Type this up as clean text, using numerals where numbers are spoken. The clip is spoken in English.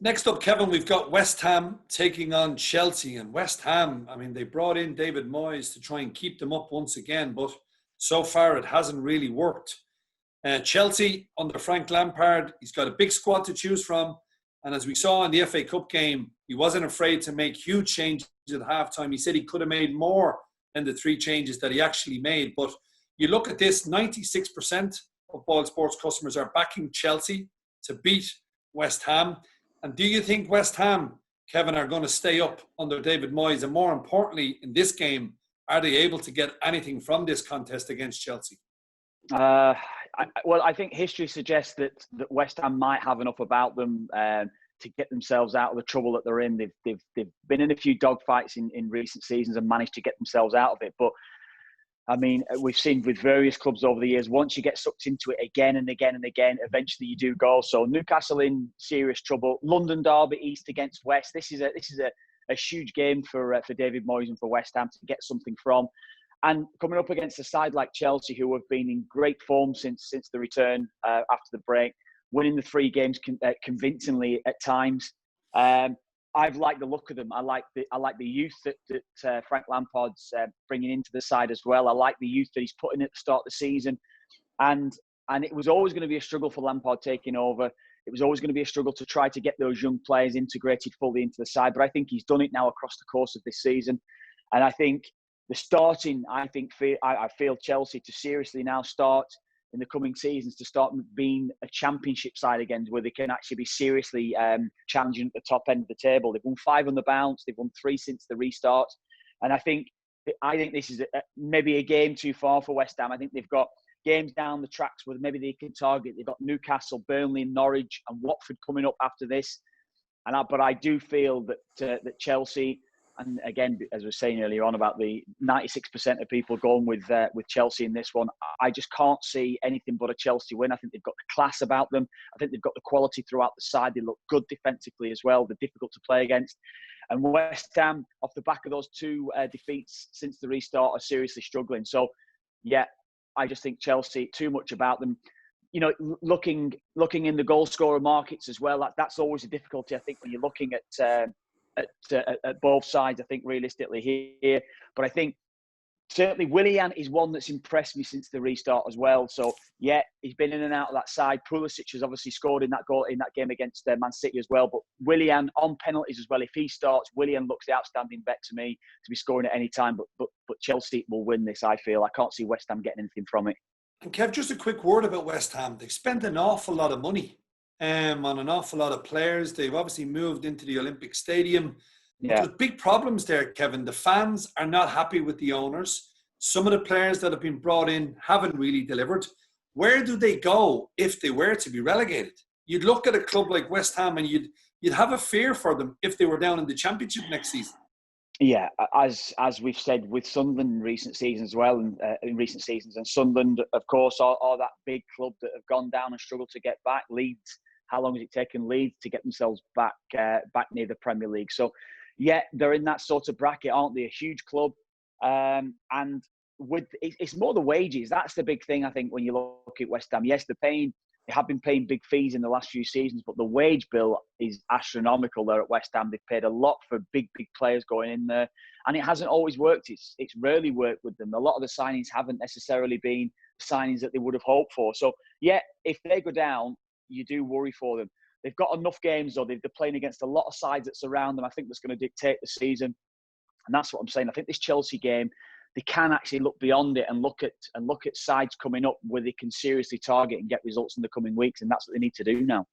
Next up, Kevin, we've got West Ham taking on Chelsea. And West Ham, I mean, they brought in David Moyes to try and keep them up once again, but so far it hasn't really worked. Chelsea, under Frank Lampard, he's got a big squad to choose from. And as we saw in the FA Cup game, he wasn't afraid to make huge changes at halftime. He said he could have made more than the 3 changes that he actually made. But you look at this, 96% of Boyle Sports customers are backing Chelsea to beat West Ham. And do you think West Ham, Kevin, are going to stay up under David Moyes? And more importantly, in this game, are they able to get anything from this contest against Chelsea? I think history suggests that West Ham might have enough about them to get themselves out of the trouble that they're in. They've been in a few dogfights in recent seasons and managed to get themselves out of it. But I mean, we've seen with various clubs over the years, once you get sucked into it again and again and again, eventually you do go. So Newcastle in serious trouble. London derby, East against West. This is a huge game for David Moyes and for West Ham to get something from. And coming up against a side like Chelsea, who have been in great form since the return after the break, winning the 3 games convincingly at times. I've liked the look of them. I like the youth that Frank Lampard's bringing into the side as well. I like the youth that he's putting at the start of the season, and it was always going to be a struggle for Lampard taking over. It was always going to be a struggle to try to get those young players integrated fully into the side. But I think he's done it now across the course of this season, and I think the starting. I feel Chelsea to seriously now start in the coming seasons to start being a championship side again, where they can actually be seriously challenging at the top end of the table. They've won 5 on the bounce. They've won 3 since the restart. And I think this is maybe a game too far for West Ham. I think they've got games down the tracks where maybe they can target. They've got Newcastle, Burnley, Norwich and Watford coming up after this. But I do feel that Chelsea, and again, as I was saying earlier on about the 96% of people going with Chelsea in this one, I just can't see anything but a Chelsea win. I think they've got the class about them. I think they've got the quality throughout the side. They look good defensively as well. They're difficult to play against. And West Ham, off the back of those 2 defeats since the restart, are seriously struggling. So, yeah, I just think Chelsea, too much about them. You know, looking in the goal scorer markets as well, that's always a difficulty, I think, when you're looking at both sides, I think, realistically here. But I think certainly Willian is one that's impressed me since the restart as well. So, yeah, he's been in and out of that side. Pulisic has obviously scored in that game against Man City as well. But Willian on penalties as well. If he starts, Willian looks the outstanding bet to me to be scoring at any time. But Chelsea will win this, I feel. I can't see West Ham getting anything from it. And Kev, just a quick word about West Ham. They spent an awful lot of money on an awful lot of players. They've obviously moved into the Olympic Stadium. Yeah. There's big problems there, Kevin. The fans are not happy with the owners. Some of the players that have been brought in haven't really delivered. Where do they go if they were to be relegated? You'd look at a club like West Ham and you'd have a fear for them if they were down in the Championship next season. Yeah, as we've said with Sunderland in recent seasons as well, and and Sunderland, of course, are that big club that have gone down and struggled to get back. Leeds, how long has it taken Leeds to get themselves back near the Premier League? So, yeah, they're in that sort of bracket, aren't they? A huge club, and it's more the wages. That's the big thing, I think, when you look at West Ham. Yes, they have been paying big fees in the last few seasons, but the wage bill is astronomical there at West Ham. They've paid a lot for big players going in there, and it hasn't always worked. It's rarely worked with them. A lot of the signings haven't necessarily been signings that they would have hoped for. So, yeah, if they go down, you do worry for them. They've got enough games, though. They're playing against a lot of sides that surround them. I think that's going to dictate the season, and that's what I'm saying. I think this Chelsea game, they can actually look beyond it and look at sides coming up where they can seriously target and get results in the coming weeks, and that's what they need to do now.